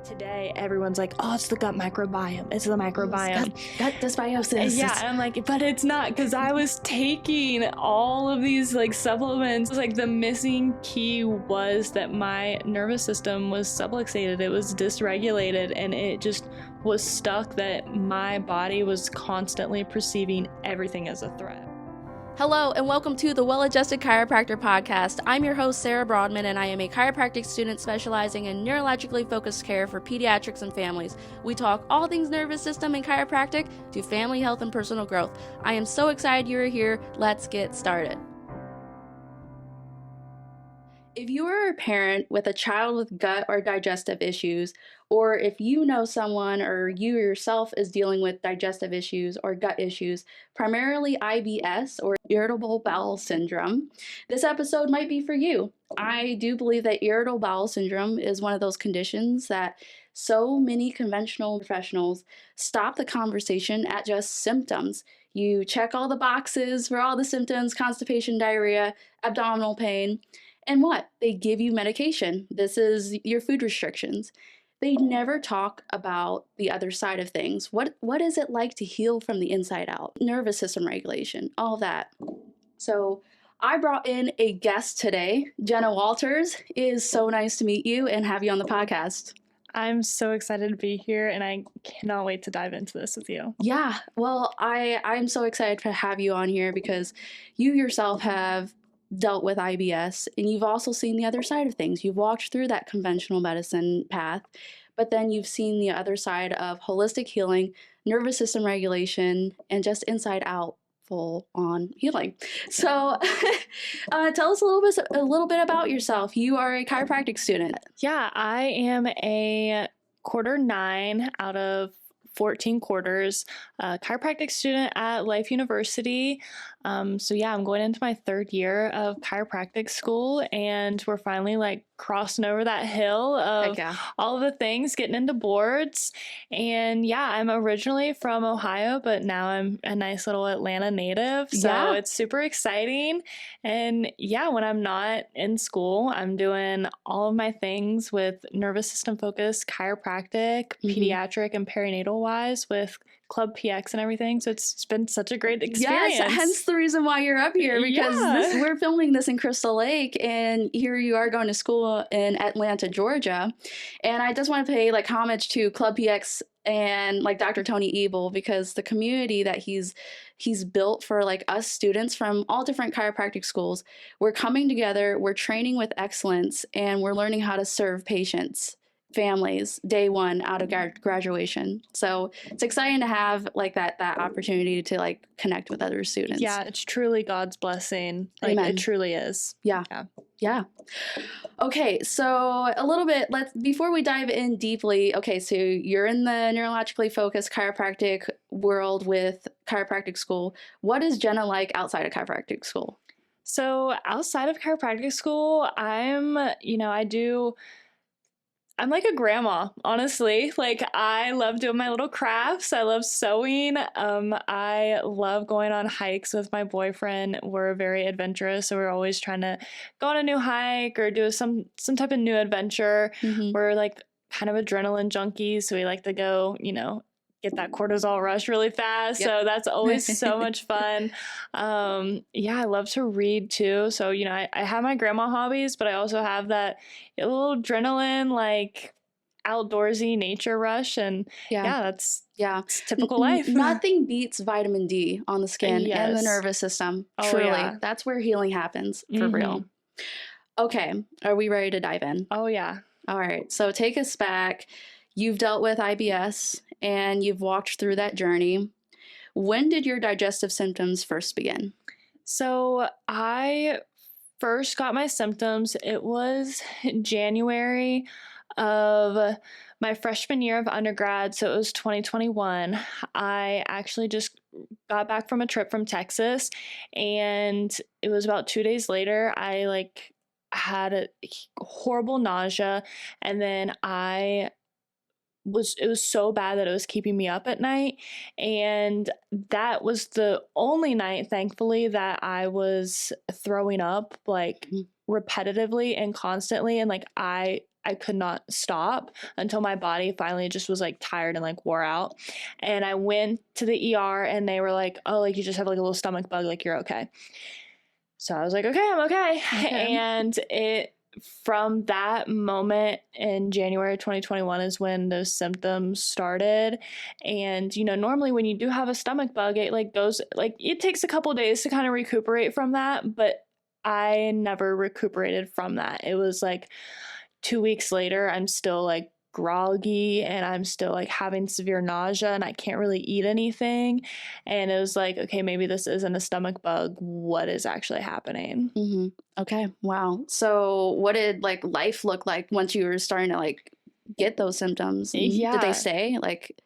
Today, everyone's like, oh, it's the gut microbiome. It's the microbiome. Gut dysbiosis. Yeah, and I'm like, but it's not, because I was taking all of these like supplements. Like the missing key was that my nervous system was subluxated. It was dysregulated, and it just was stuck that my body was constantly perceiving everything as a threat. Hello, and welcome to the Well Adjusted Chiropractor Podcast. I'm your host, Sarah Broadman, and I am a chiropractic student specializing in neurologically focused care for pediatrics and families. We talk all things nervous system and chiropractic to family health and personal growth. I am so excited you are here. Let's get started. If you are a parent with a child with gut or digestive issues, or if you know someone or you yourself is dealing with digestive issues or gut issues, primarily IBS or Irritable Bowel Syndrome, this episode might be for you. I do believe that Irritable Bowel Syndrome is one of those conditions that so many conventional professionals stop the conversation at just symptoms. You check all the boxes for all the symptoms: constipation, diarrhea, abdominal pain. And what? They give you medication. This is your food restrictions. They never talk about the other side of things. What is it like to heal from the inside out? Nervous system regulation, all that. So I brought in a guest today. Jenna Walters. It is so nice to meet you and have you on the podcast. I'm so excited to be here, and I cannot wait to dive into this with you. Yeah, well, I'm so excited to have you on here because you yourself have dealt with IBS, and you've also seen the other side of things. You've walked through that conventional medicine path, but then you've seen the other side of holistic healing, nervous system regulation, and just inside out full on healing. So tell us a little bit about yourself. You are a chiropractic student. Yeah, I am a quarter 9 out of 14 quarters, chiropractic student at Life University. So yeah, I'm going into my 3rd year of chiropractic school, and we're finally crossing over that hill of all of the things, getting into boards. And yeah, I'm originally from Ohio, but now I'm a nice little Atlanta native. So it's super exciting. And yeah, when I'm not in school, I'm doing all of my things with nervous system focused chiropractic, pediatric and perinatal wise with Club PX and everything. So it's been such a great experience. Yes, hence the reason why you're up here, because we're filming this in Crystal Lake, and here you are going to school in Atlanta, Georgia. And I just want to pay homage to Club PX and Dr. Tony Ebel, because the community that he's built for us students from all different chiropractic schools, we're coming together, we're training with excellence, and we're learning how to serve patients, families, day one out of graduation. So it's exciting to have that opportunity to connect with other students. Yeah, it's truly God's blessing. Amen. It truly is. Yeah. Okay, so a little bit, before we dive in deeply, okay, so you're in the neurologically focused chiropractic world with chiropractic school. What is Jenna like outside of chiropractic school? So outside of chiropractic school, I'm like a grandma, honestly. I love doing my little crafts. I love sewing. I love going on hikes with my boyfriend. We're very adventurous, so we're always trying to go on a new hike or do some type of new adventure. We're kind of adrenaline junkies, so we like to go, get that cortisol rush really fast. So that's always so much fun. Yeah, I love to read too. So, I have my grandma hobbies, but I also have that little adrenaline, outdoorsy nature rush. And it's typical life. Nothing beats vitamin D on the skin and the nervous system. Oh, truly. Yeah. That's where healing happens for real. Okay. Are we ready to dive in? Oh yeah. All right. So take us back. You've dealt with IBS and you've walked through that journey. When did your digestive symptoms first begin? So I first got my symptoms, it was January of my freshman year of undergrad. So it was 2021. I actually just got back from a trip from Texas, and it was about 2 days later, I had a horrible nausea, and then it was so bad that it was keeping me up at night. And that was the only night, thankfully, that I was throwing up repetitively and constantly. And I I could not stop until my body finally just was like tired and like wore out. And I went to the ER and they were like, oh, like you just have like a little stomach bug, like you're okay. So I was like, okay, I'm okay. And from that moment in January 2021 is when those symptoms started. And, you know, normally when you do have a stomach bug, it like goes, like it takes a couple of days to kind of recuperate from that. But I never recuperated from that. It was like 2 weeks later, I'm still like groggy and I'm still like having severe nausea and I can't really eat anything. And it was like, okay, maybe this isn't a stomach bug. What is actually happening? Mm-hmm. Okay. Wow. So what did like life look like once you were starting to like get those symptoms? Did they stay? Like,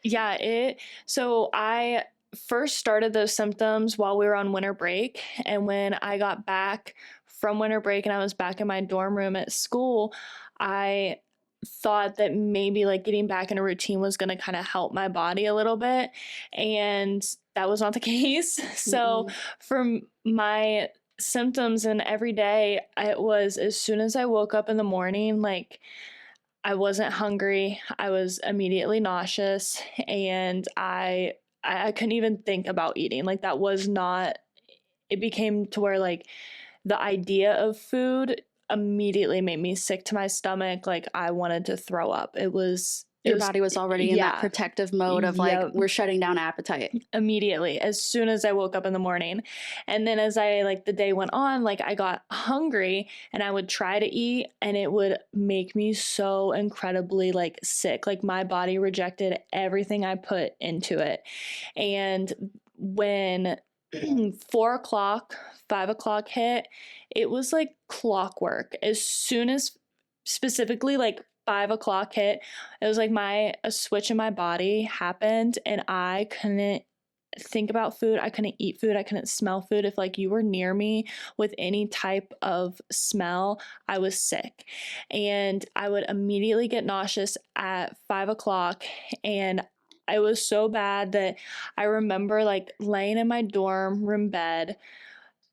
so I first started those symptoms while we were on winter break. And when I got back from winter break and I was back in my dorm room at school, I thought that maybe like getting back in a routine was going to kind of help my body a little bit. And that was not the case. So for my symptoms and every day, it was as soon as I woke up in the morning, like I wasn't hungry. I was immediately nauseous and I couldn't even think about eating. Like that was not, it became to where like the idea of food immediately made me sick to my stomach. Like I wanted to throw up. Your body was already in that protective mode of like, we're shutting down appetite. Immediately, as soon as I woke up in the morning. And then as I like the day went on, like I got hungry and I would try to eat and it would make me so incredibly like sick. Like my body rejected everything I put into it. And when 4 o'clock, 5 o'clock hit, it was like clockwork. As soon as specifically like 5 o'clock hit, it was like a switch in my body happened and I couldn't think about food. I couldn't eat food. I couldn't smell food. If like you were near me with any type of smell, I was sick. And I would immediately get nauseous at 5 o'clock. And it was so bad that I remember like laying in my dorm room bed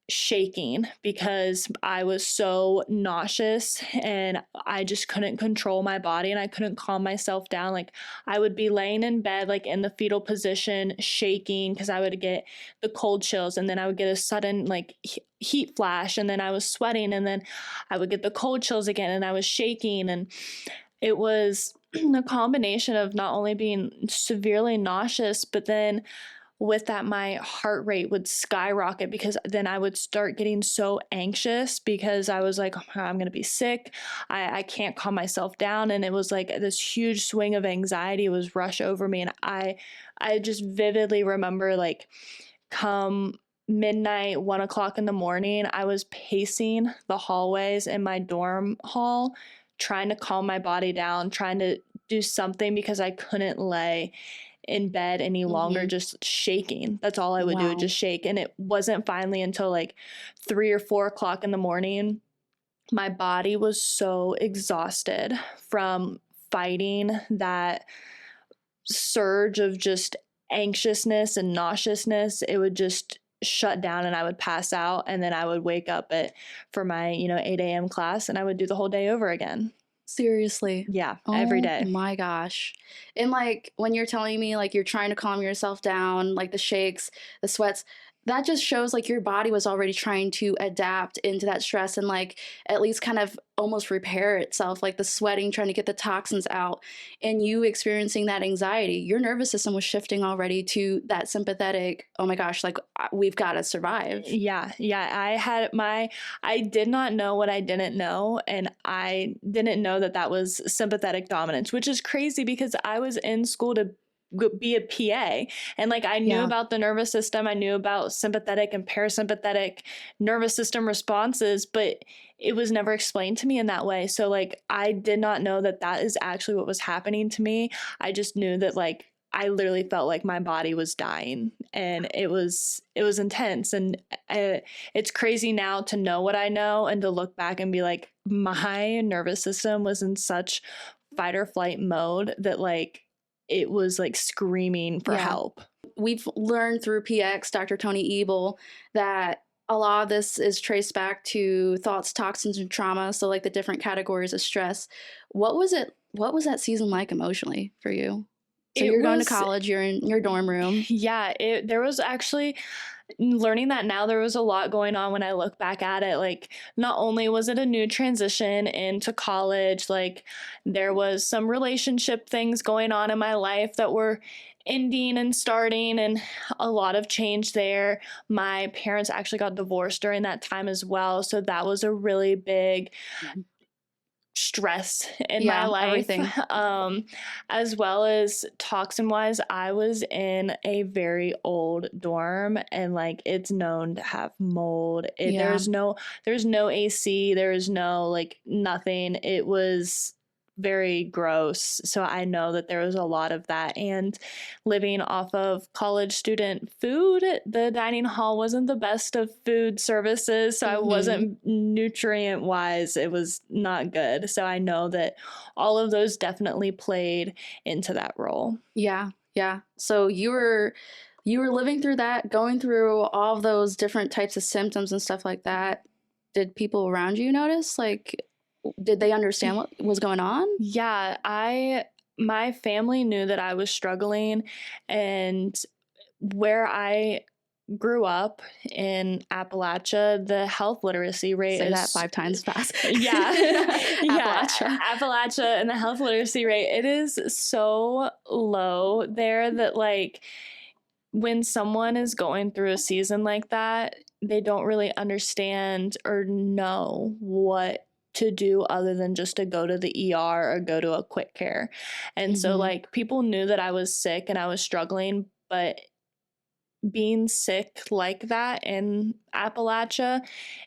shaking because I was so nauseous and I just couldn't control my body and I couldn't calm myself down. Like I would be laying in bed, like in the fetal position, shaking because I would get the cold chills and then I would get a sudden like heat flash and then I was sweating and then I would get the cold chills again and I was shaking. And it was a combination of not only being severely nauseous, but then with that, my heart rate would skyrocket because then I would start getting so anxious because I was like, oh my God, I'm going to be sick. I can't calm myself down. And it was like this huge swing of anxiety was rush over me. And I just vividly remember like come midnight, 1 o'clock in the morning, I was pacing the hallways in my dorm hall, trying to calm my body down, trying to do something because I couldn't lay in bed any longer, just shaking. That's all I would do, just shake. And it wasn't finally until like 3 or 4 o'clock in the morning, my body was so exhausted from fighting that surge of just anxiousness and nauseousness. It would just shut down and I would pass out. And then I would wake up for my, 8 a.m. class and I would do the whole day over again. Seriously? Yeah, every day. Oh my gosh. And like when you're telling me like you're trying to calm yourself down, like the shakes, the sweats, that just shows like your body was already trying to adapt into that stress and like at least kind of almost repair itself, like the sweating, trying to get the toxins out, and you experiencing that anxiety. Your nervous system was shifting already to that sympathetic, oh my gosh, like we've got to survive. Yeah. I did not know what I didn't know. And I didn't know that was sympathetic dominance, which is crazy because I was in school to be a PA and like I knew about the nervous system, I knew about sympathetic and parasympathetic nervous system responses, but it was never explained to me in that way. So like I did not know that is actually what was happening to me. I just knew that like I literally felt like my body was dying and it was intense. And it's crazy now to know what I know and to look back and be like, my nervous system was in such fight or flight mode that like it was like screaming for help. We've learned through PX, Dr. Tony Ebel, that a lot of this is traced back to thoughts, toxins, and trauma. So like the different categories of stress. What was that season like emotionally for you? So It you're going to was, college, you're in your dorm room. yeah, there was actually, learning that now, there was a lot going on when I look back at it. Like, not only was it a new transition into college, like there was some relationship things going on in my life that were ending and starting, and a lot of change there. My parents actually got divorced during that time as well, so that was a really big stress in my Yeah, life. everything. As well as toxin wise, I was in a very old dorm, and like it's known to have mold. Yeah. There's no AC, there's no like nothing. It was very gross. So I know that there was a lot of that. And living off of college student food, the dining hall wasn't the best of food services. So I wasn't nutrient wise, it was not good. So I know that all of those definitely played into that role. Yeah. Yeah. So you were living through that, going through all of those different types of symptoms and stuff like that. Did people around you notice? Like, did they understand what was going on? Yeah, my family knew that I was struggling, and where I grew up in Appalachia, the health literacy rate Say is that 5 times fast. Yeah. Yeah. Appalachia. Appalachia and the health literacy rate, it is so low there that like when someone is going through a season like that, they don't really understand or know what to do other than just to go to the ER or go to a quick care. And so like people knew that I was sick and I was struggling, but being sick like that in Appalachia,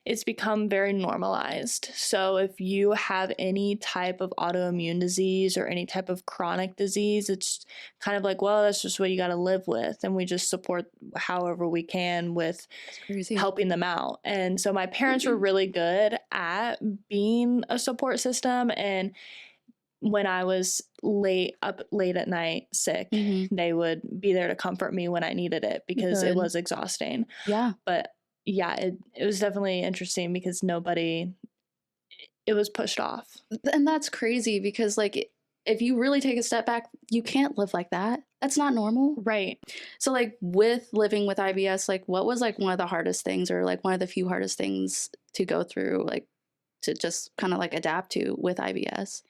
it's become very normalized. So if you have any type of autoimmune disease or any type of chronic disease, it's kind of like, well, that's just what you got to live with. And we just support however we can with helping them out. And so my parents were really good at being a support system. And when I was late at night sick, they would be there to comfort me when I needed it because it was exhausting. Yeah. But yeah, it was definitely interesting because it was pushed off. And that's crazy because like if you really take a step back, you can't live like that. That's not normal. Right. So like with living with IBS, like what was like one of the hardest things or like one of the few hardest things to go through, like to just kind of like adapt to with IBS?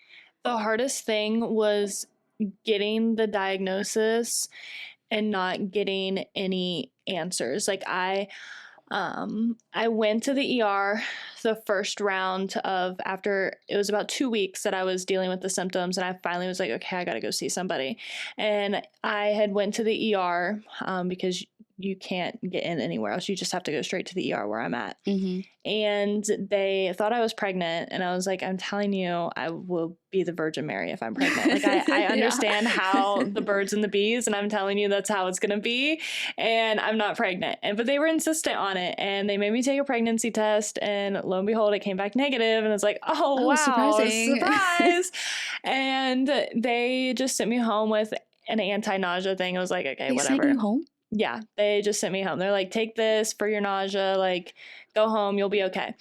The hardest thing was getting the diagnosis and not getting any answers. Like I went to the ER the first round of after it was about 2 weeks that I was dealing with the symptoms, and I finally was like, okay, I got to go see somebody. And I had went to the ER because you can't get in anywhere else. You just have to go straight to the ER where I'm at. And they thought I was pregnant. And I was like, I'm telling you, I will be the Virgin Mary if I'm pregnant. Like I understand how the birds and the bees, and I'm telling you that's how it's going to be. And I'm not pregnant. But they were insistent on it. And they made me take a pregnancy test. And lo and behold, it came back negative. And it's like, oh wow, surprise. And they just sent me home with an anti-nausea thing. I was like, okay, whatever. Sent you home? Yeah, they just sent me home. They're like, take this for your nausea, like go home, you'll be okay.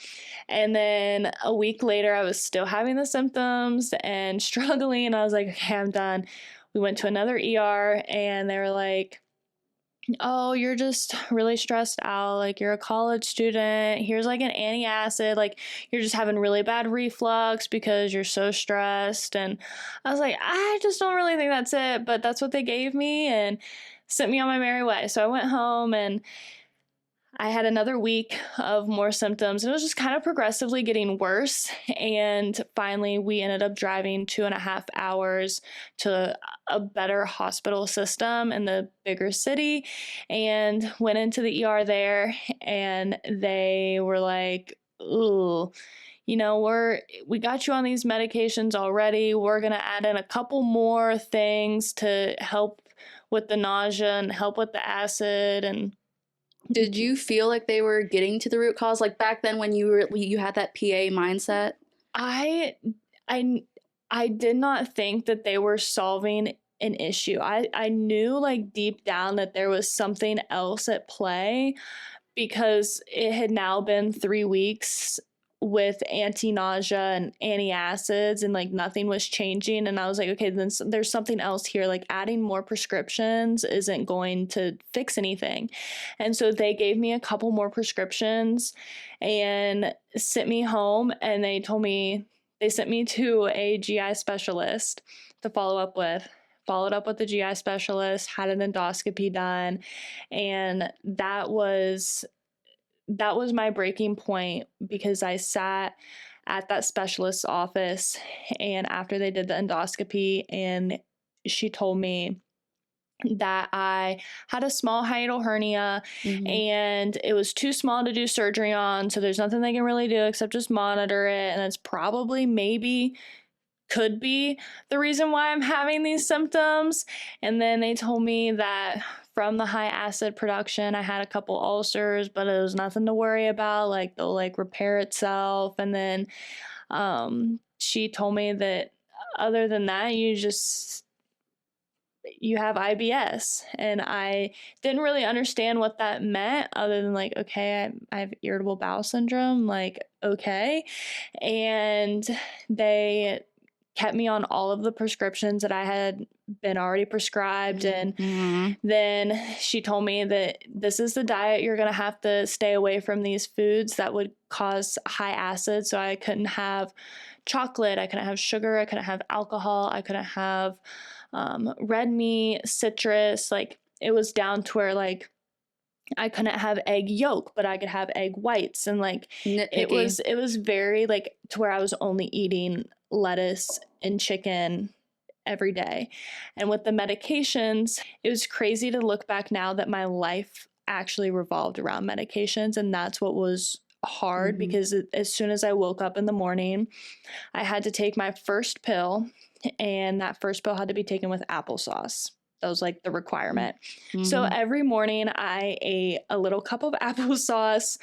And then a week later, I was still having the symptoms and struggling. I was like, okay, I'm done. We went to another ER and they were like, oh, you're just really stressed out. Like you're a college student. Here's like an antacid. Like you're just having really bad reflux because you're so stressed. And I was like, I just don't really think that's it. But that's what they gave me and sent me on my merry way. So I went home and I had another week of more symptoms, and it was just kind of progressively getting worse. And finally, we ended up driving 2.5 hours to a better hospital system in the bigger city and went into the ER there. And they were like, ooh, you know, we got you on these medications already. We're going to add in a couple more things to help with the nausea and help with the acid. And did you feel like they were getting to the root cause? Like back then when you had that PA mindset? I did not think that they were solving an issue. I knew like deep down that there was something else at play, because it had now been 3 weeks with anti-nausea and antacids and like nothing was changing, and I was like, okay, then there's something else here. Like adding more prescriptions isn't going to fix anything. And so they gave me a couple more prescriptions and sent me home, and they sent me to a GI specialist to follow up with. Followed up with the GI specialist, had an endoscopy done, and that was my breaking point, because I sat at that specialist's office, and after they did the endoscopy, and she told me that I had a small hiatal hernia and it was too small to do surgery on, so there's nothing they can really do except just monitor it, and it's probably could be the reason why I'm having these symptoms. And then they told me that from the high acid production, I had a couple ulcers, but it was nothing to worry about. Like they'll like repair itself. And then she told me that other than that, you have IBS. And I didn't really understand what that meant, other than like, okay, I have irritable bowel syndrome, like, okay. And they kept me on all of the prescriptions that I had been already prescribed. And then she told me that this is the diet, you're going to have to stay away from these foods that would cause high acid. So I couldn't have chocolate, I couldn't have sugar, I couldn't have alcohol, I couldn't have red meat, citrus. Like it was down to where like I couldn't have egg yolk, but I could have egg whites. And like Nitpicky. it was very like to where I was only eating lettuce and chicken every day. And with the medications, it was crazy to look back now that my life actually revolved around medications. And that's what was hard, because as soon as I woke up in the morning, I had to take my first pill, and that first pill had to be taken with applesauce. That was like the requirement. So every morning I ate a little cup of applesauce,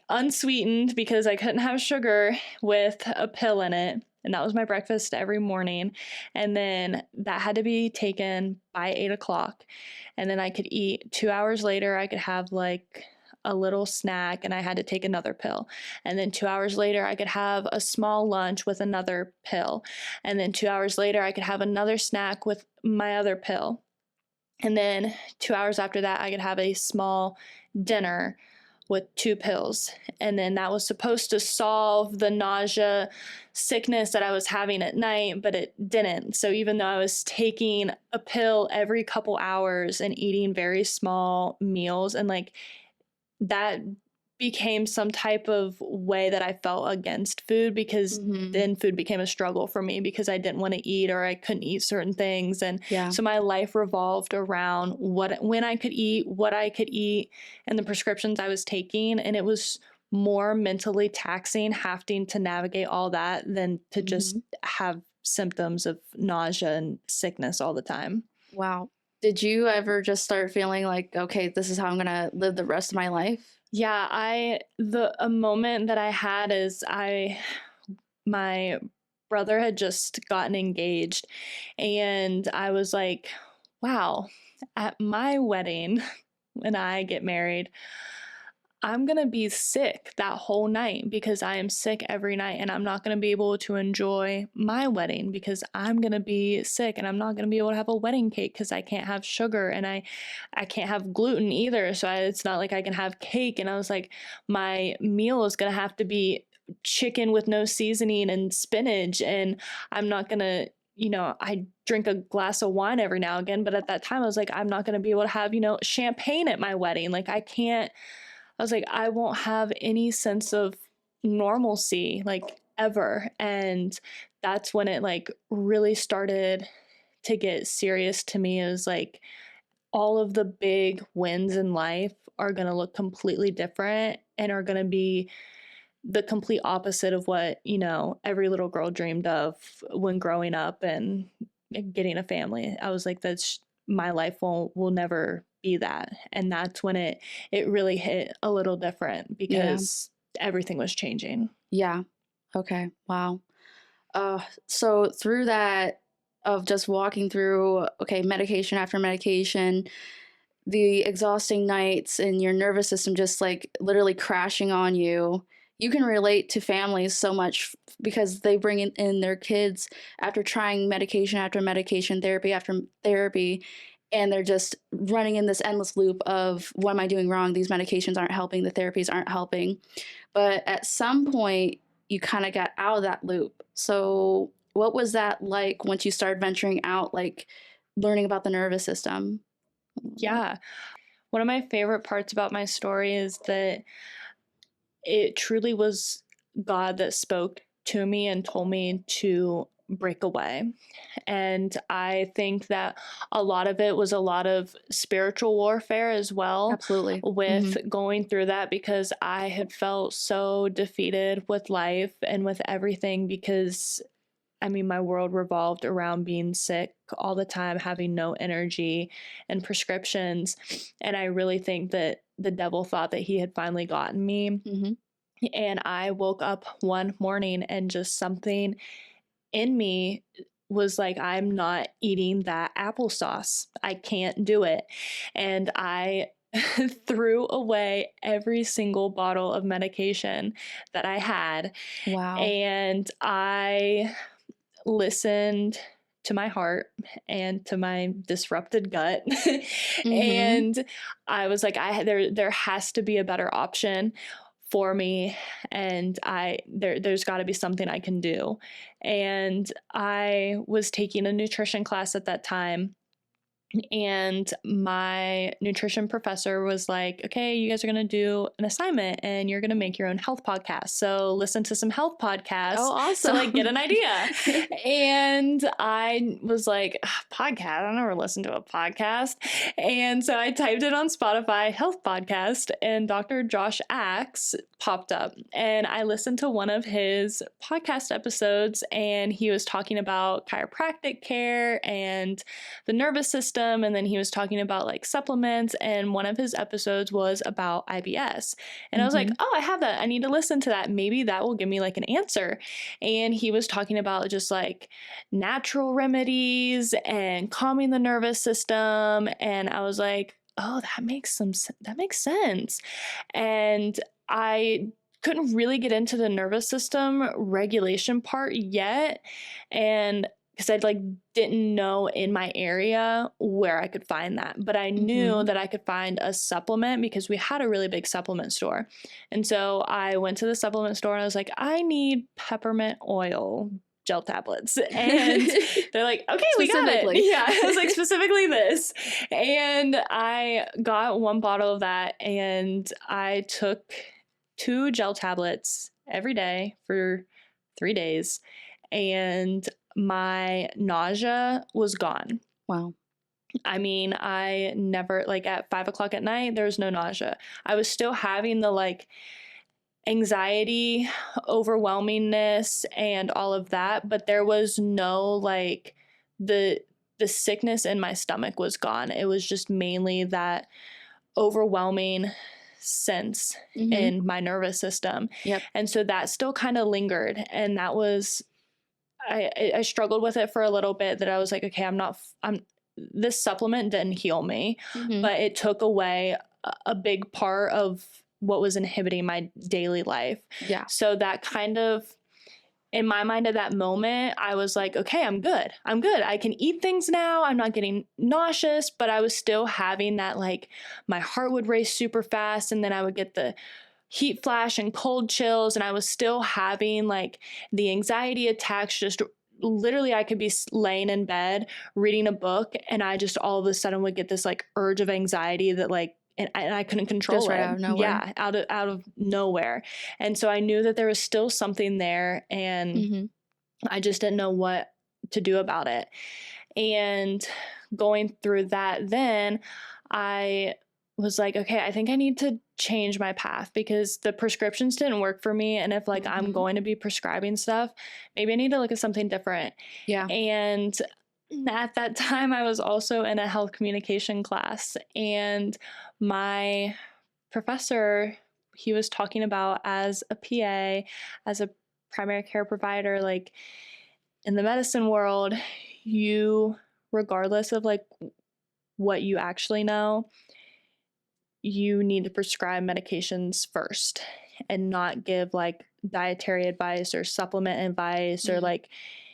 unsweetened, because I couldn't have sugar, with a pill in it. And that was my breakfast every morning. And then that had to be taken by 8 o'clock. And then I could eat 2 hours later, I could have like a little snack, and I had to take another pill. And then 2 hours later, I could have a small lunch with another pill. And then 2 hours later, I could have another snack with my other pill. And then 2 hours after that, I could have a small dinner with 2 pills. And then that was supposed to solve the nausea, sickness that I was having at night, but it didn't. So even though I was taking a pill every couple hours and eating very small meals, and like that became some type of way that I felt against food, because then food became a struggle for me, because I didn't want to eat, or I couldn't eat certain things. And so my life revolved around when I could eat, what I could eat, and the prescriptions I was taking. And it was more mentally taxing having to navigate all that than to just have symptoms of nausea and sickness all the time. Wow. Did you ever just start feeling like, okay, this is how I'm going to live the rest of my life? Yeah, a moment that I had is my brother had just gotten engaged, and I was like, wow, at my wedding, when I get married, I'm going to be sick that whole night, because I am sick every night, and I'm not going to be able to enjoy my wedding because I'm going to be sick, and I'm not going to be able to have a wedding cake because I can't have sugar, and I can't have gluten either. So it's not like I can have cake. And I was like, my meal is going to have to be chicken with no seasoning and spinach, and I'm not going to, I drink a glass of wine every now and again, but at that time I was like, I'm not going to be able to have, champagne at my wedding. Like I was like, I won't have any sense of normalcy, like ever. And that's when it like really started to get serious to me. Is like all of the big wins in life are going to look completely different, and are going to be the complete opposite of what, every little girl dreamed of when growing up and getting a family. I was like, my life will never be that. And that's when it really hit a little different, because everything was changing. Yeah. Okay. Wow. So through that of just walking through, okay, medication after medication, the exhausting nights and your nervous system just like literally crashing on you, you can relate to families so much because they bring in their kids after trying medication after medication, therapy after therapy, and they're just running in this endless loop of, what am I doing wrong? These medications aren't helping, the therapies aren't helping. But at some point, you kind of got out of that loop. So what was that like once you started venturing out, like learning about the nervous system? Yeah. One of my favorite parts about my story is that it truly was God that spoke to me and told me to break away. And I think that a lot of it was a lot of spiritual warfare as well, Absolutely. with going through that, because I had felt so defeated with life and with everything, because I mean, my world revolved around being sick all the time, having no energy and prescriptions. And I really think that the devil thought that he had finally gotten me. Mm-hmm. And I woke up one morning and just something in me was like, I'm not eating that applesauce. I can't do it. And I threw away every single bottle of medication that I had. Wow. And I listened to my heart and to my disrupted gut. And I was like, there has to be a better option for me, and there's got to be something I can do. And I was taking a nutrition class at that time, and my nutrition professor was like, okay, you guys are going to do an assignment and you're going to make your own health podcast. So listen to some health podcasts. Oh, awesome. To like get an idea. And I was like, podcast? I never listened to a podcast. And so I typed it on Spotify, health podcast, and Dr. Josh Axe popped up. And I listened to one of his podcast episodes, and he was talking about chiropractic care and the nervous system. And then he was talking about like supplements, and one of his episodes was about IBS. And I was like, oh, I have that. I need to listen to that. Maybe that will give me like an answer. And he was talking about just like natural remedies and calming the nervous system. And I was like, oh, that makes sense. And I couldn't really get into the nervous system regulation part yet. And because I like didn't know in my area where I could find that. But I knew that I could find a supplement because we had a really big supplement store. And so I went to the supplement store and I was like, I need peppermint oil gel tablets. And they're like, okay, we got it. Yeah, I was like, specifically this. And I got one bottle of that, and I took 2 gel tablets every day for 3 days. And my nausea was gone. Wow. I mean, I never, like at 5 o'clock at night, there was no nausea. I was still having the like anxiety, overwhelmingness, and all of that, but there was no like the sickness in my stomach was gone. It was just mainly that overwhelming sense in my nervous system. Yep. And so that still kind of lingered, and that was I struggled with it for a little bit, that I was like, okay, this supplement didn't heal me, but it took away a big part of what was inhibiting my daily life. Yeah. So that kind of, in my mind at that moment, I was like, okay, I'm good. I can eat things now. I'm not getting nauseous, but I was still having that, like, my heart would race super fast, and then I would get the heat flash and cold chills, and I was still having like the anxiety attacks. Just literally, I could be laying in bed reading a book, and I just all of a sudden would get this like urge of anxiety that like, and I couldn't control just right it. Out of nowhere. Yeah, out of nowhere. And so I knew that there was still something there, and I just didn't know what to do about it. And going through that, then I was like, okay, I think I need to change my path, because the prescriptions didn't work for me. And if like I'm going to be prescribing stuff, maybe I need to look at something different. Yeah. And at that time, I was also in a health communication class, and my professor, he was talking about, as a PA, as a primary care provider, like in the medicine world, you, regardless of like what you actually know, you need to prescribe medications first and not give like dietary advice or supplement advice or like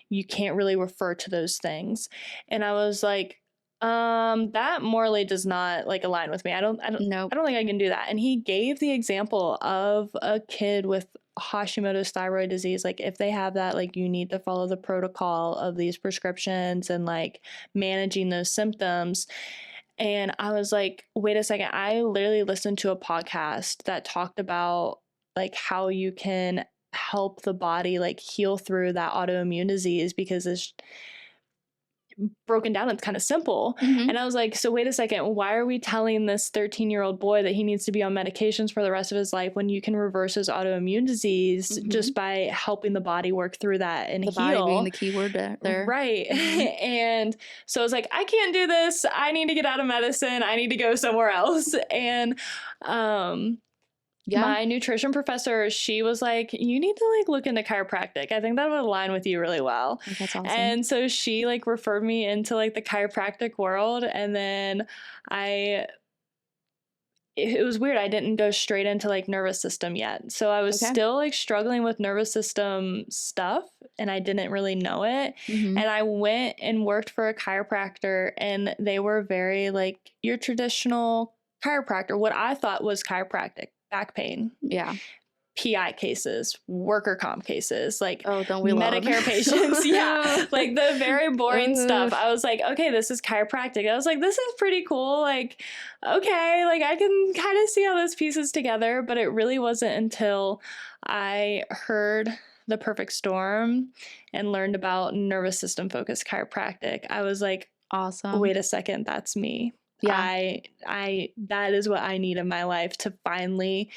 you can't really refer to those things. And I was like, that morally does not like align with me. Nope. I don't think I can do that. And he gave the example of a kid with Hashimoto's thyroid disease. Like if they have that, like you need to follow the protocol of these prescriptions and like managing those symptoms. And I was like, wait a second. I literally listened to a podcast that talked about like how you can help the body like heal through that autoimmune disease because it's broken down. It's kind of simple. And I was like, so wait a second, why are we telling this 13-year-old boy that he needs to be on medications for the rest of his life when you can reverse his autoimmune disease just by helping the body work through that and the heal? body being the key word there. Right. And so I was like, I can't do this. I need to get out of medicine. I need to go somewhere else. And my nutrition professor, she was like, you need to like look into chiropractic. I think that would align with you really well. That's awesome. And so she like referred me into like the chiropractic world. And then it was weird. I didn't go straight into like nervous system yet. So I was still like struggling with nervous system stuff and I didn't really know it. And I went and worked for a chiropractor and they were very like your traditional chiropractor, what I thought was chiropractic. Back pain, PI cases, worker comp cases, like Medicare patients, like the very boring stuff. I was like, okay, this is chiropractic. I was like, this is pretty cool. Like, okay, like I can kind of see how this pieces together, but it really wasn't until I heard The Perfect Storm and learned about nervous system focused chiropractic. I was like, awesome. Wait a second, that's me. I that is what I need in my life to finally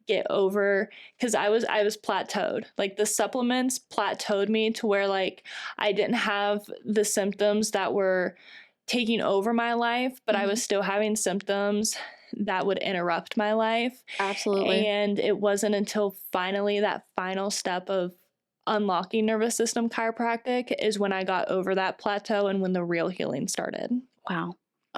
get over, because I was plateaued. Like the supplements plateaued me to where like I didn't have the symptoms that were taking over my life, but I was still having symptoms that would interrupt my life. Absolutely. And it wasn't until finally that final step of unlocking nervous system chiropractic is when I got over that plateau and when the real healing started. Wow.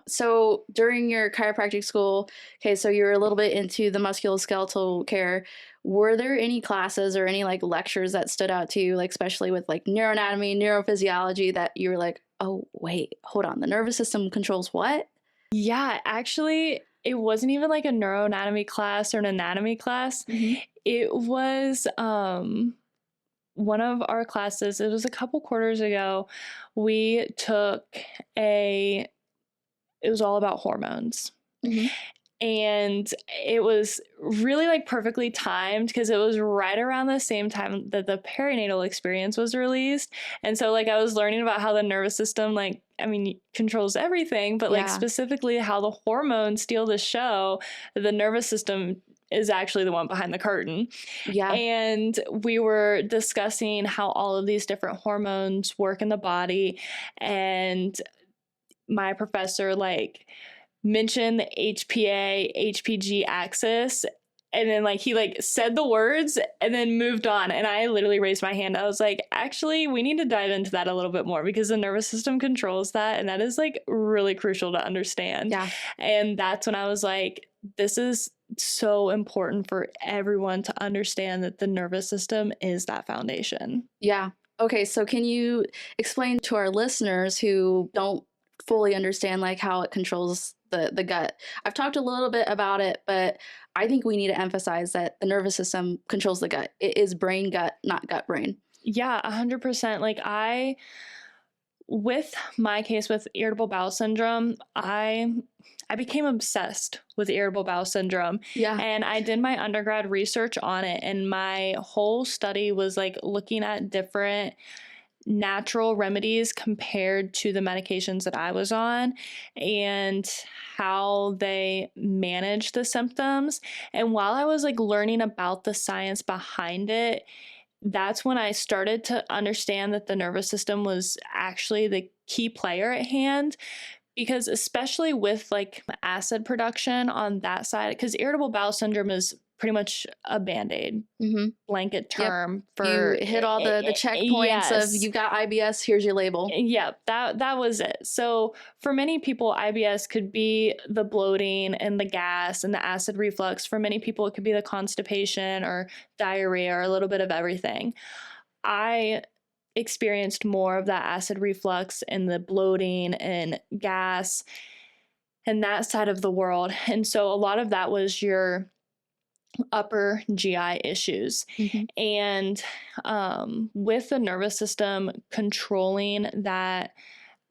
So during your chiropractic school, okay, so you were a little bit into the musculoskeletal care. Were there any classes or any like lectures that stood out to you, like especially with like neuroanatomy, neurophysiology, that you were like, oh, wait, hold on, the nervous system controls what? Yeah, actually, it wasn't even like a neuroanatomy class or an anatomy class. It was one of our classes. It was a couple quarters ago. We took it was all about hormones. And it was really like perfectly timed because it was right around the same time that the perinatal experience was released. And so like I was learning about how the nervous system, like, I mean, controls everything, but like specifically how the hormones steal the show, the nervous system is actually the one behind the curtain. And we were discussing how all of these different hormones work in the body. And my professor like mentioned the HPA, HPG axis. And then like he like said the words and then moved on. And I literally raised my hand. I was like, actually, we need to dive into that a little bit more because the nervous system controls that. And that is like really crucial to understand. And that's when I was like, this is so important for everyone to understand that the nervous system is that foundation. Okay, so can you explain to our listeners who don't fully understand like how it controls the gut? I've talked a little bit about it, but I think we need to emphasize that the nervous system controls the gut. It is brain gut, not gut brain. 100%. Like with my case with irritable bowel syndrome, I became obsessed with irritable bowel syndrome. And I did my undergrad research on it. And my whole study was like looking at different natural remedies compared to the medications that I was on and how they manage the symptoms. And while I was like learning about the science behind it, that's when I started to understand that the nervous system was actually the key player at hand. Because especially with like acid production on that side, because irritable bowel syndrome is pretty much a Band-Aid blanket term for you hit all the checkpoints of you got IBS, here's your label. Yep, that was it. So for many people, IBS could be the bloating and the gas and the acid reflux. For many people, it could be the constipation or diarrhea or a little bit of everything. I experienced more of that acid reflux and the bloating and gas and that side of the world. And so a lot of that was your upper GI issues. And with the nervous system controlling that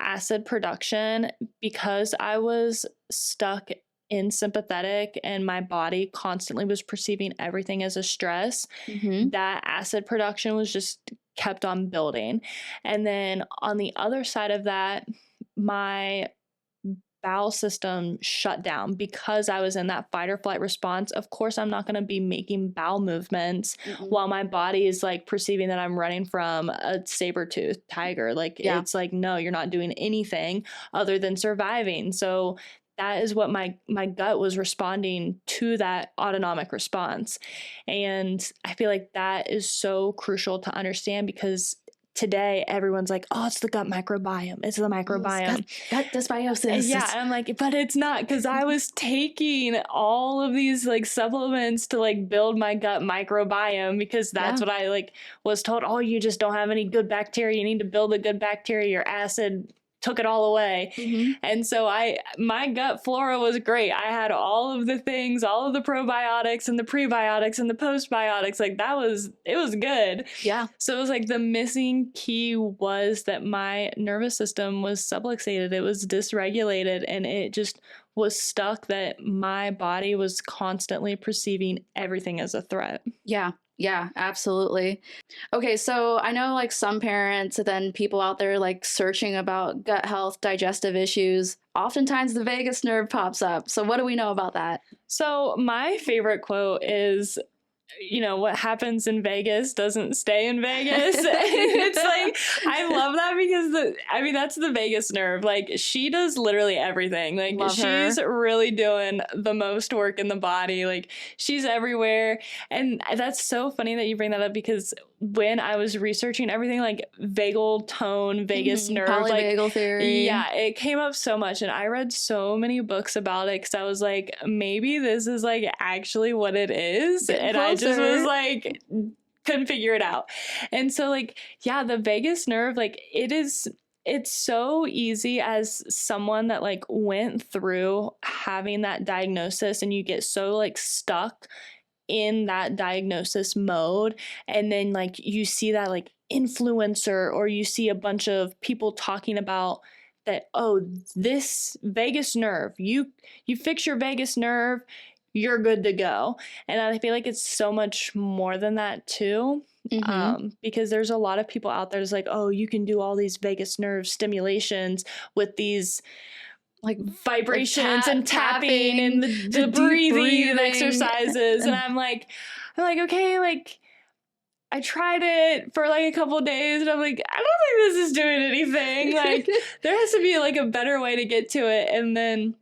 acid production, because I was stuck in sympathetic and my body constantly was perceiving everything as a stress, that acid production was just kept on building. And then on the other side of that, my bowel system shut down because I was in that fight or flight response. Of course, I'm not going to be making bowel movements while my body is like perceiving that I'm running from a saber-toothed tiger. Like, it's like, no, you're not doing anything other than surviving. So that is what my gut was responding to, that autonomic response. And I feel like that is so crucial to understand, because today everyone's like, oh, it's the gut microbiome. It's the microbiome. Gut dysbiosis. Yeah. And I'm like, but it's not, because I was taking all of these like supplements to like build my gut microbiome, because that's what I like was told. Oh, you just don't have any good bacteria. You need to build a good bacteria. Your acid took it all away. And so my gut flora was great. I had all of the things, all of the probiotics and the prebiotics and the postbiotics. Like it was good. Yeah. So it was like the missing key was that my nervous system was subluxated. It was dysregulated, and it just was stuck, that my body was constantly perceiving everything as a threat. Yeah, absolutely. Okay, so I know like some parents and then people out there like searching about gut health, digestive issues. Oftentimes the vagus nerve pops up. So what do we know about that? So my favorite quote is, what happens in Vegas doesn't stay in Vegas. It's like, I love that, because that's the vagus nerve. Like, she does literally everything. Like, she's really doing the most work in the body. Like, she's everywhere. And that's so funny that you bring that up, because when I was researching everything, like vagal tone, vagus nerve, polyvagal theory. Yeah, it came up so much. And I read so many books about it, because I was like, maybe this is like actually what it is. And I just was like, couldn't figure it out. And so like, yeah, the vagus nerve, like it's so easy as someone that like went through having that diagnosis, and you get so like stuck in that diagnosis mode. And then like you see that like influencer, or you see a bunch of people talking about that, oh, this vagus nerve, you fix your vagus nerve, you're good to go. And I feel like it's so much more than that too. Because there's a lot of people out there that's like, oh, you can do all these vagus nerve stimulations with these like vibrations and tapping and the breathing exercises. And I'm like, okay, like I tried it for like a couple of days, and I'm like, I don't think this is doing anything. Like, there has to be like a better way to get to it. And then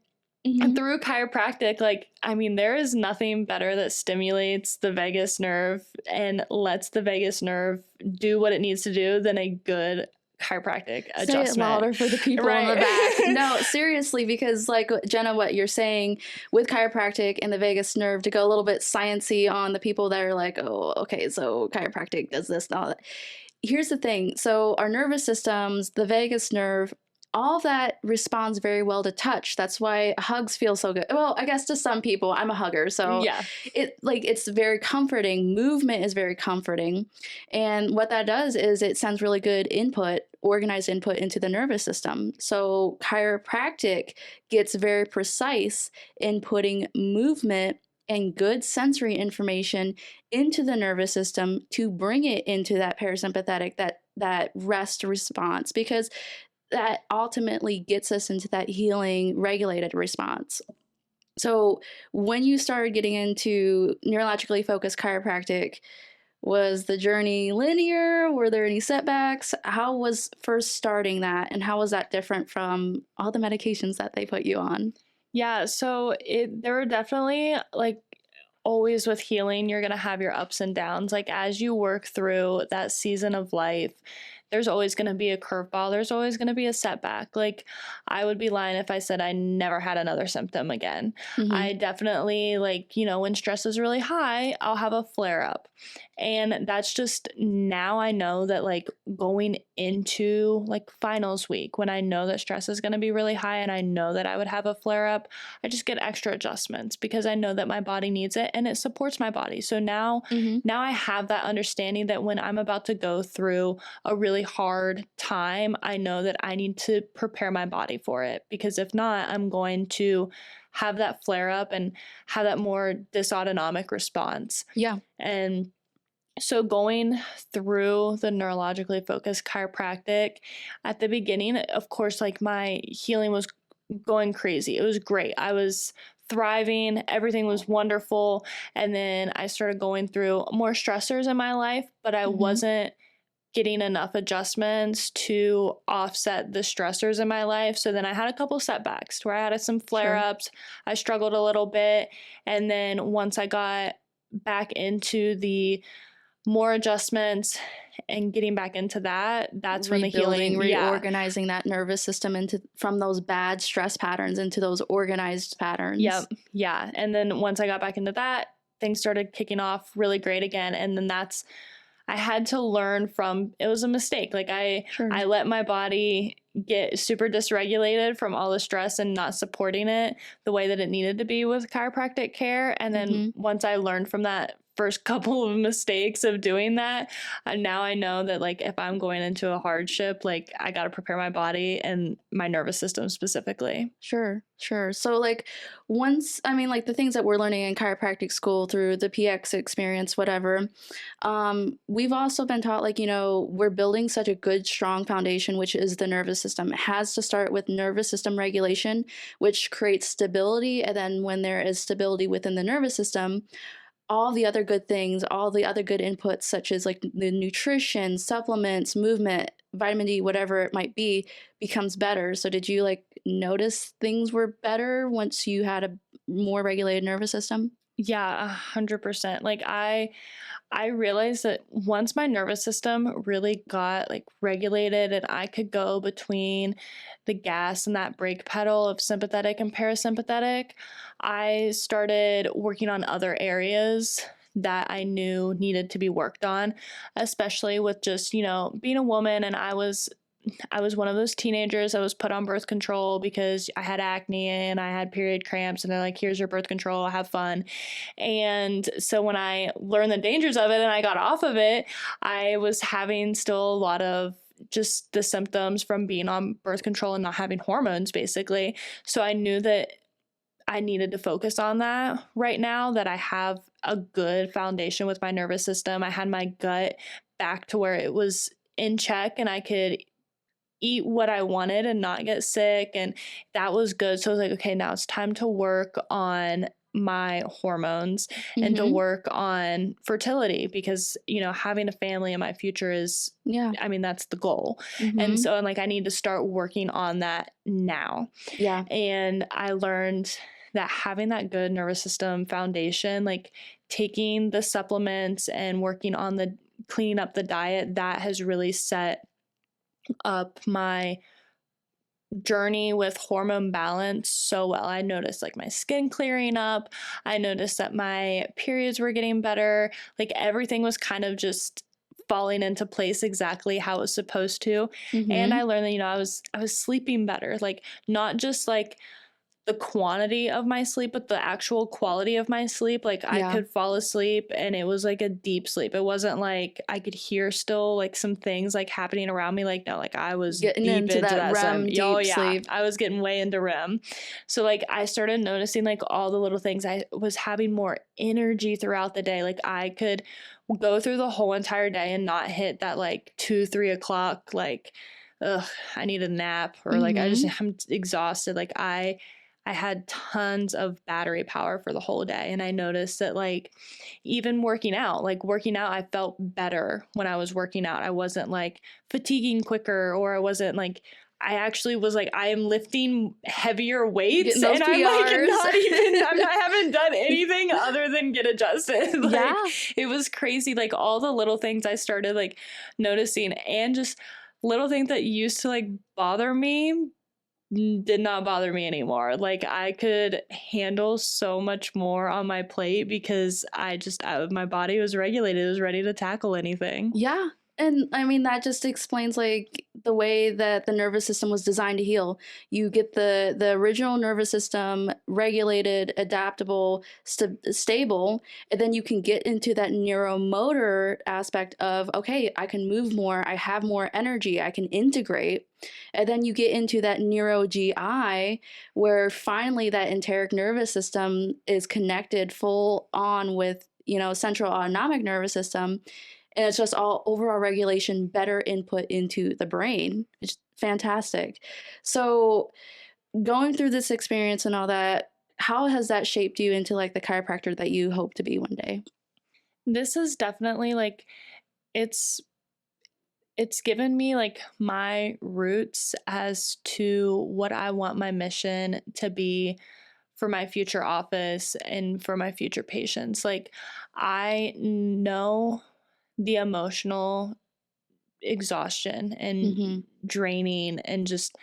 through chiropractic, like, I mean, there is nothing better that stimulates the vagus nerve and lets the vagus nerve do what it needs to do than a good chiropractic adjustment. Say it louder for the people in the back. No, seriously, because like Jenna, what you're saying with chiropractic and the vagus nerve, to go a little bit sciencey on the people that are like, oh, okay, so chiropractic does this and all that. Here's the thing. So our nervous systems, the vagus nerve, all of that responds very well to touch. That's why hugs feel so good. Well, I guess to some people, I'm a hugger, so yeah, it's very comforting. Movement is very comforting, and what that does is it sends really good input, organized input into the nervous system. So chiropractic gets very precise in putting movement and good sensory information into the nervous system to bring it into that parasympathetic, that rest response, because that ultimately gets us into that healing, regulated response. So when you started getting into neurologically focused chiropractic, was the journey linear? Were there any setbacks? How was first starting that, and how was that different from all the medications that they put you on? Yeah, so there were definitely like always with healing, you're going to have your ups and downs. Like as you work through that season of life, there's always going to be a curveball. There's always going to be a setback. Like I would be lying if I said I never had another symptom again. I definitely like, when stress is really high, I'll have a flare up. And that's just now I know that like going into like finals week, when I know that stress is going to be really high and I know that I would have a flare up, I just get extra adjustments because I know that my body needs it and it supports my body. So now I have that understanding that when I'm about to go through a really hard time, I know that I need to prepare my body for it, because if not, I'm going to have that flare up and have that more dysautonomic response. Yeah. And so going through the neurologically focused chiropractic, at the beginning, of course, like my healing was going crazy. It was great. I was thriving. Everything was wonderful. And then I started going through more stressors in my life, but I wasn't getting enough adjustments to offset the stressors in my life. So then I had a couple setbacks where I had some flare-ups. I struggled a little bit. And then once I got back into the more adjustments and getting back into that, that's when the healing, reorganizing that nervous system from those bad stress patterns into those organized patterns. Yep. Yeah. And then once I got back into that, things started kicking off really great again. And then I had to learn from, it was a mistake. Like I let my body get super dysregulated from all the stress and not supporting it the way that it needed to be with chiropractic care. And then once I learned from that first couple of mistakes of doing that, now I know that like if I'm going into a hardship, like I got to prepare my body and my nervous system specifically. Sure. So like the things that we're learning in chiropractic school through the PX experience, whatever, we've also been taught like, we're building such a good, strong foundation, which is the nervous system. It has to start with nervous system regulation, which creates stability. And then when there is stability within the nervous system, all the other good things, all the other good inputs, such as like the nutrition, supplements, movement, vitamin D, whatever it might be, becomes better. So did you like notice things were better once you had a more regulated nervous system? Yeah, 100%. Like I realized that once my nervous system really got like regulated and I could go between the gas and that brake pedal of sympathetic and parasympathetic, I started working on other areas that I knew needed to be worked on, especially with just, being a woman. And I was one of those teenagers that was put on birth control because I had acne and I had period cramps, and they're like, here's your birth control, have fun. And so when I learned the dangers of it and I got off of it, I was having still a lot of just the symptoms from being on birth control and not having hormones, basically. So I knew that I needed to focus on that right now, that I have a good foundation with my nervous system. I had my gut back to where it was in check and I could eat what I wanted and not get sick. And that was good. So I was like, okay, now it's time to work on my hormones and to work on fertility, because, having a family in my future is, that's the goal. And so I'm like, I need to start working on that now. Yeah. And I learned that having that good nervous system foundation, like taking the supplements and working on the cleaning up the diet, that has really set up my journey with hormone balance so well. I noticed like my skin clearing up. I noticed that my periods were getting better. Like everything was kind of just falling into place exactly how it was supposed to. And I learned that, I was sleeping better, like not just like the quantity of my sleep, but the actual quality of my sleep. Like I could fall asleep and it was like a deep sleep. It wasn't like I could hear still like some things like happening around me. Like, no, like I was getting deep into that REM deep sleep. I was getting way into REM. So like I started noticing like all the little things. I was having more energy throughout the day. Like I could go through the whole entire day and not hit that like 2-3 o'clock, like, I need a nap, or like I'm exhausted. Like I had tons of battery power for the whole day. And I noticed that like even working out, I felt better when I was working out. I wasn't like fatiguing quicker, or I wasn't like I actually was like, I am lifting heavier weights, Getting those and I'm like PRs. I haven't done anything other than get adjusted. Like, Yeah. it was crazy. Like, all the little things I started like noticing, and just little things that used to like bother me did not bother me anymore. Like, I could handle so much more on my plate because my body was regulated. It was ready to tackle anything. Yeah. And I mean, that just explains like the way that the nervous system was designed to heal. You get the original nervous system regulated, adaptable, stable, and then you can get into that neuromotor aspect of, okay, I can move more, I have more energy, I can integrate. And then you get into that neuro GI, where finally that enteric nervous system is connected full on with, central autonomic nervous system. And it's just all overall regulation, better input into the brain. It's fantastic. So going through this experience and all that, how has that shaped you into like the chiropractor that you hope to be one day? This is definitely like, it's given me like my roots as to what I want my mission to be for my future office and for my future patients. Like, I know the emotional exhaustion and draining and just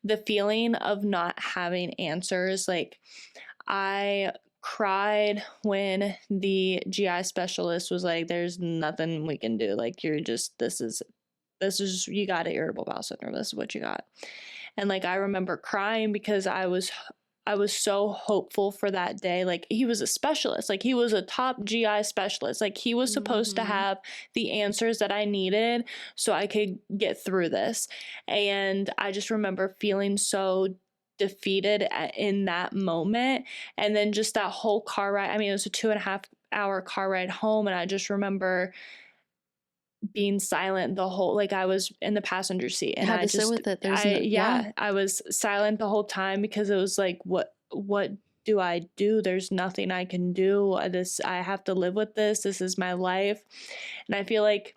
the feeling of not having answers. Like, I cried when the GI specialist was like, there's nothing we can do. Like, this is you got irritable bowel syndrome. This is what you got. And like, I remember crying because I was so hopeful for that day. Like, he was a specialist. Like, he was a top GI specialist. Like, he was supposed to have the answers that I needed so I could get through this. And I just remember feeling so defeated in that moment. And then just that whole car ride. I mean, it was a 2.5-hour car ride home. And I just remember being silent the whole, like, I was in the passenger seat and I just sit with it. I was silent the whole time because it was like, what do I do? There's nothing I can do. I have to live with this. This is my life. And I feel like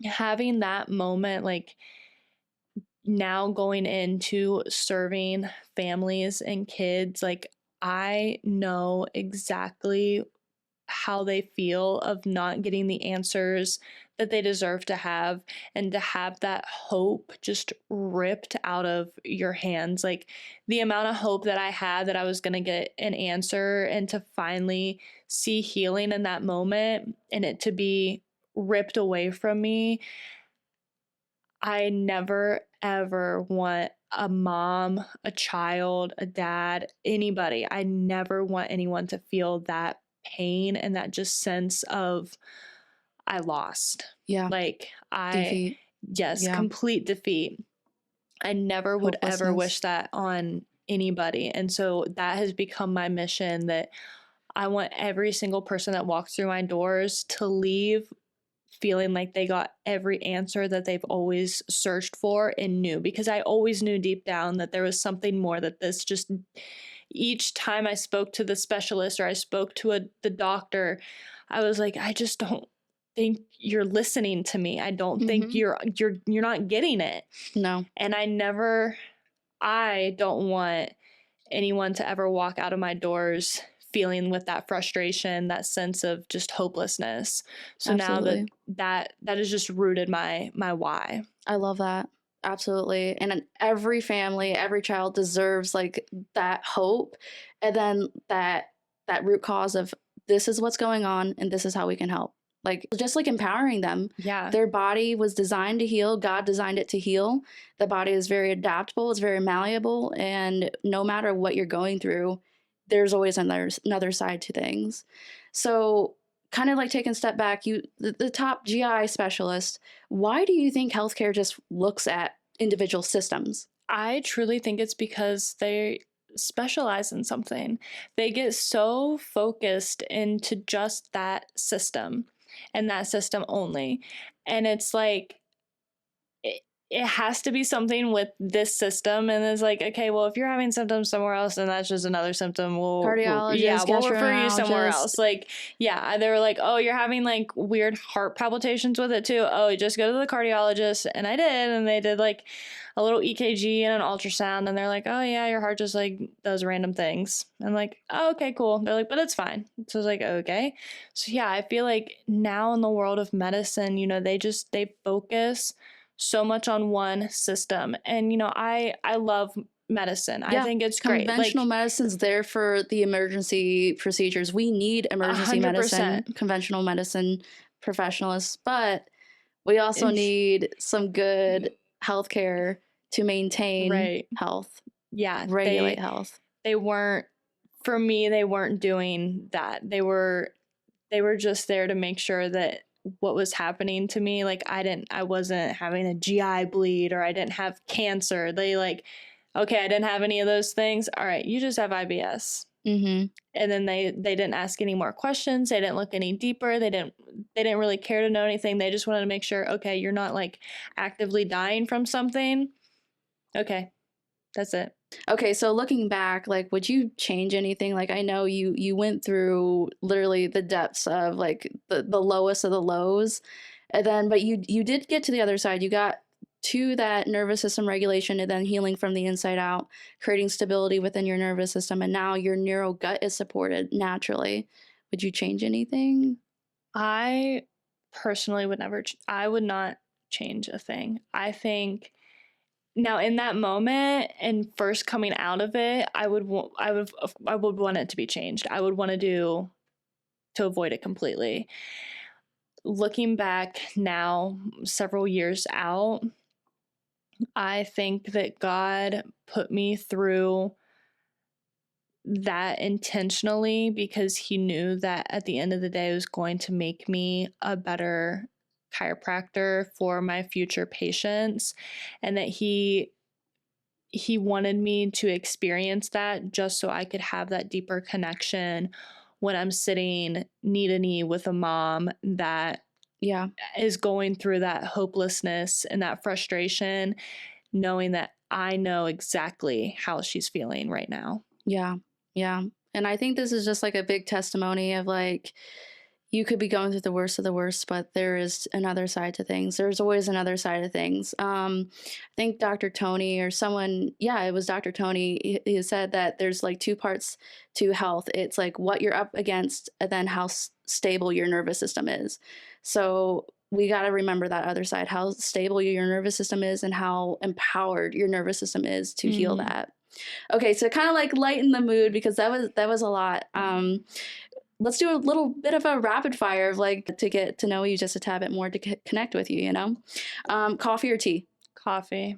having that moment, like, now going into serving families and kids, like, I know exactly how they feel of not getting the answers that they deserve to have, and to have that hope just ripped out of your hands. Like, the amount of hope that I had that I was going to get an answer and to finally see healing in that moment and it to be ripped away from me. I never ever want a mom, a child, a dad, anybody. I never want anyone to feel that pain and that just sense of, I lost. Yeah. Like, defeat. Yes, complete defeat. I never would ever wish that on anybody. And so that has become my mission, that I want every single person that walks through my doors to leave feeling like they got every answer that they've always searched for and knew, because I always knew deep down that there was something more, that this just, each time I spoke to the specialist or I spoke to the doctor, I was like, I just don't think you're listening to me. I don't think you're not getting it. No. And I don't want anyone to ever walk out of my doors feeling with that frustration, that sense of just hopelessness. So Absolutely. Now that has just rooted my why. I love that. Absolutely. And every family, every child deserves like that hope, and then that root cause of, this is what's going on and this is how we can help. Like, just like empowering them. Yeah. Their body was designed to heal. God designed it to heal. The body is very adaptable. It's very malleable. And no matter what you're going through, there's always another side to things. So kind of like taking a step back, the top GI specialist, why do you think healthcare just looks at individual systems? I truly think it's because they specialize in something. They get so focused into just that system and that system only. And it's like, it has to be something with this system. And it's like, okay, well, if you're having symptoms somewhere else, then that's just another symptom. We'll refer you somewhere else. Like, yeah, they were like, oh, you're having like weird heart palpitations with it too. Oh, just go to the cardiologist. And I did. And they did like a little EKG and an ultrasound. And they're like, oh yeah, your heart just like does random things. I'm like, oh, okay, cool. They're like, but it's fine. So I was like, okay. So yeah, I feel like now in the world of medicine, you know, they focus so much on one system. And, you know, I love medicine. I think it's great. Conventional medicine's there for the emergency procedures. We need emergency 100%. Medicine, conventional medicine professionals, but we also need some good healthcare to maintain health. Yeah. Regulate health. They weren't doing that. They were just there to make sure that what was happening to me, like I wasn't having a GI bleed, or I didn't have cancer. They like, okay, I didn't have any of those things. All right, you just have IBS. Mm-hmm. And then they didn't ask any more questions. They didn't look any deeper. They didn't really care to know anything. They just wanted to make sure, okay, you're not like actively dying from something. Okay, that's it. Okay, so looking back, like, would you change anything? Like, I know you went through literally the depths of like the lowest of the lows, and then but you did get to the other side. You got to that nervous system regulation and then healing from the inside out, creating stability within your nervous system, and now your neuro gut is supported naturally. Would you change anything? I personally would never. I would not change a thing. I think. Now, in that moment and first coming out of it, I would want it to be changed. I would want to avoid it completely. Looking back now, several years out, I think that God put me through that intentionally because he knew that at the end of the day, it was going to make me a better chiropractor for my future patients, and that he wanted me to experience that just so I could have that deeper connection when I'm sitting knee to knee with a mom that is going through that hopelessness and that frustration, knowing that I know exactly how she's feeling right now. Yeah. And I think this is just like a big testimony of like, you could be going through the worst of the worst, but there is another side to things. There's always another side of things. I think Dr. Tony or someone, it was Dr. Tony, he said that there's like two parts to health. It's like what you're up against and then how stable your nervous system is. So we got to remember that other side, how stable your nervous system is and how empowered your nervous system is to heal that. Okay, so kind of like lighten the mood because that was a lot. Let's do a little bit of a rapid fire of like to get to know you just a tad bit more to connect with you, you know? Coffee or tea? Coffee.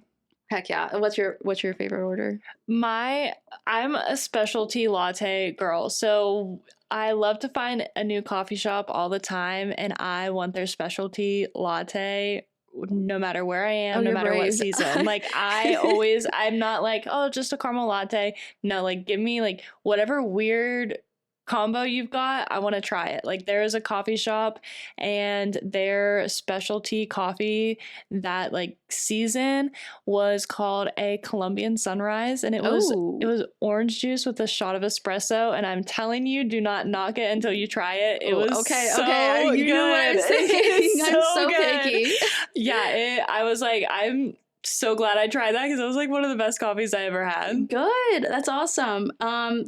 Heck yeah. What's your favorite order? I'm a specialty latte girl. So I love to find a new coffee shop all the time, and I want their specialty latte no matter where I am, no matter what season. Like I'm not like, oh, just a caramel latte. No, like give me like whatever weird combo you've got, I want to try it. Like there is a coffee shop and their specialty coffee that like season was called a Colombian Sunrise, and it was orange juice with a shot of espresso, and I'm telling you, do not knock it until you try it. It was okay. You know what I'm saying. I'm so picky. Yeah, I was like, I'm so glad I tried that because it was like one of the best coffees I ever had. Good. That's awesome.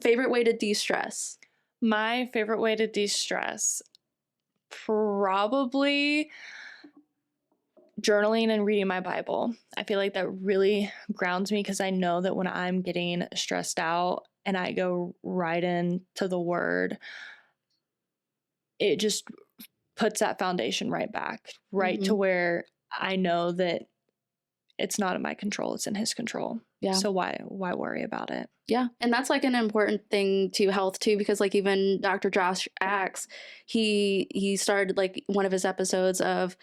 Favorite way to de-stress? My favorite way to de-stress, probably journaling and reading my Bible. I feel like that really grounds me because I know that when I'm getting stressed out and I go right into the Word, it just puts that foundation right back, right to where I know that it's not in my control, it's in His control. Yeah. So why worry about it? Yeah. And that's like an important thing to health too, because like even Dr. Josh Axe, he started like one of his episodes of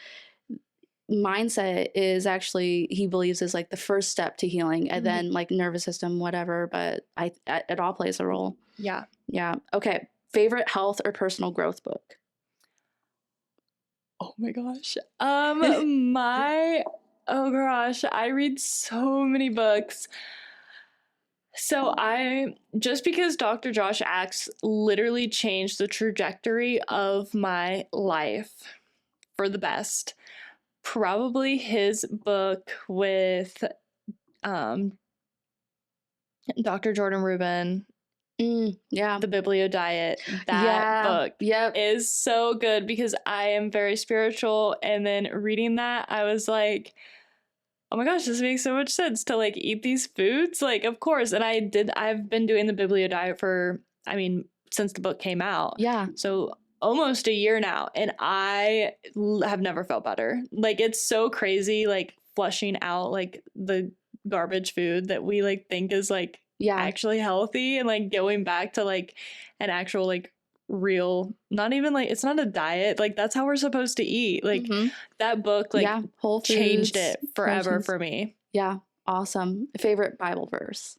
mindset is actually, he believes is like the first step to healing, and then like nervous system, whatever, but it all plays a role. Yeah. Yeah. Okay. Favorite health or personal growth book? Oh my gosh. Oh gosh, I read so many books. So just because Dr. Josh Axe literally changed the trajectory of my life for the best, probably his book with Dr. Jordan Rubin, Yeah. The Biblio Diet, that book is so good because I am very spiritual. And then reading that, I was like, oh my gosh, this makes so much sense to like eat these foods. Like, of course. And I've been doing the Biblio Diet since the book came out. Yeah. So almost a year now. And I have never felt better. Like, it's so crazy, like flushing out like the garbage food that we like think is like actually healthy, and like going back to like an actual like real, not even like, it's not a diet, like that's how we're supposed to eat. Like that book like Whole Foods, changed it forever for me. Yeah. Awesome. Favorite Bible verse?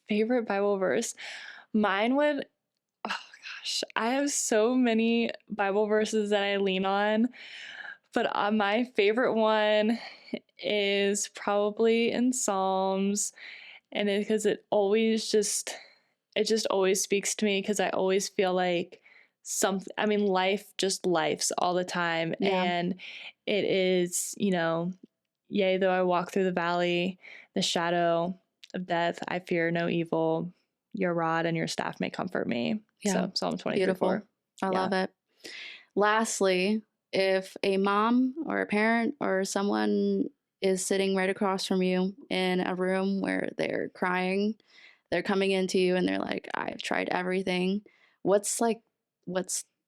Favorite Bible verse? Mine would, oh gosh, I have so many Bible verses that I lean on, but my favorite one is probably in Psalms, and because it just always speaks to me, because I always feel like life just lifes all the time. And it is, yea, though I walk through the valley, the shadow of death, I fear no evil. Your rod and your staff may comfort me. So Psalm 23:4. Beautiful. I love it. Lastly, if a mom or a parent or someone is sitting right across from you in a room where they're crying, they're coming into you and they're like, I've tried everything. What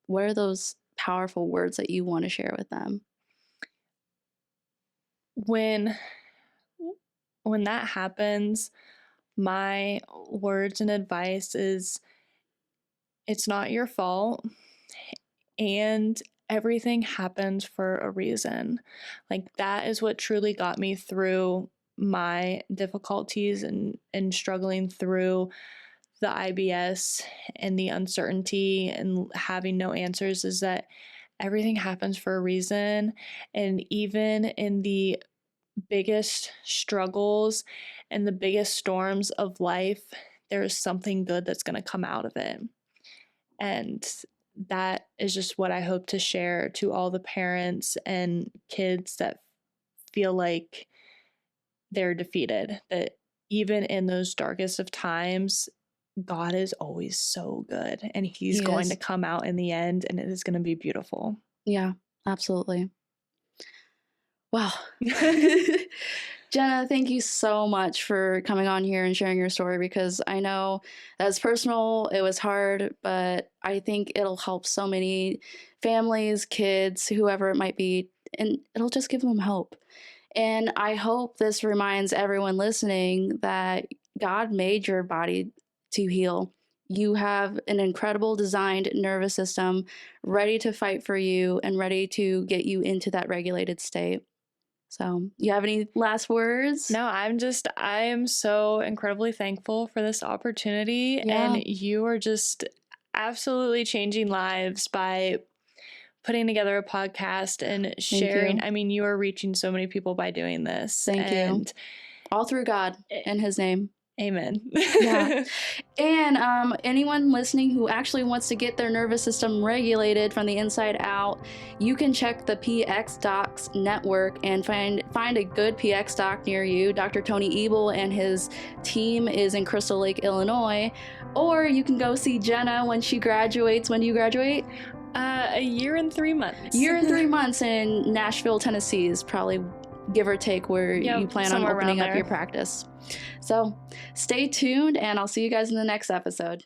are those powerful words that you want to share with them? When that happens, my words and advice is, it's not your fault, and everything happens for a reason. Like, that is what truly got me through my difficulties and struggling through the IBS and the uncertainty and having no answers, is that everything happens for a reason. And even in the biggest struggles and the biggest storms of life, there is something good that's going to come out of it. And that is just what I hope to share to all the parents and kids that feel like they're defeated, that even in those darkest of times, God is always so good, and He's going to come out in the end, and it is going to be beautiful. Yeah, absolutely. Wow. Jenna, thank you so much for coming on here and sharing your story, because I know that's personal. It was hard, but I think it'll help so many families, kids, whoever it might be, and it'll just give them hope. And I hope this reminds everyone listening that God made your body to heal. You have an incredible designed nervous system ready to fight for you and ready to get you into that regulated state. So, you have any last words? No, I am so incredibly thankful for this opportunity. And you are just absolutely changing lives by putting together a podcast and sharing. I mean, you are reaching so many people by doing this. Thank you. All through God and His name. Amen. Yeah. And anyone listening who actually wants to get their nervous system regulated from the inside out, you can check the PX Docs network and find a good PX doc near you. Dr. Tony Ebel and his team is in Crystal Lake, Illinois. Or you can go see Jenna when she graduates. When do you graduate? A year and 3 months. Year and 3 months in Nashville, Tennessee is probably, give or take, where you plan on opening up your practice. So stay tuned, and I'll see you guys in the next episode.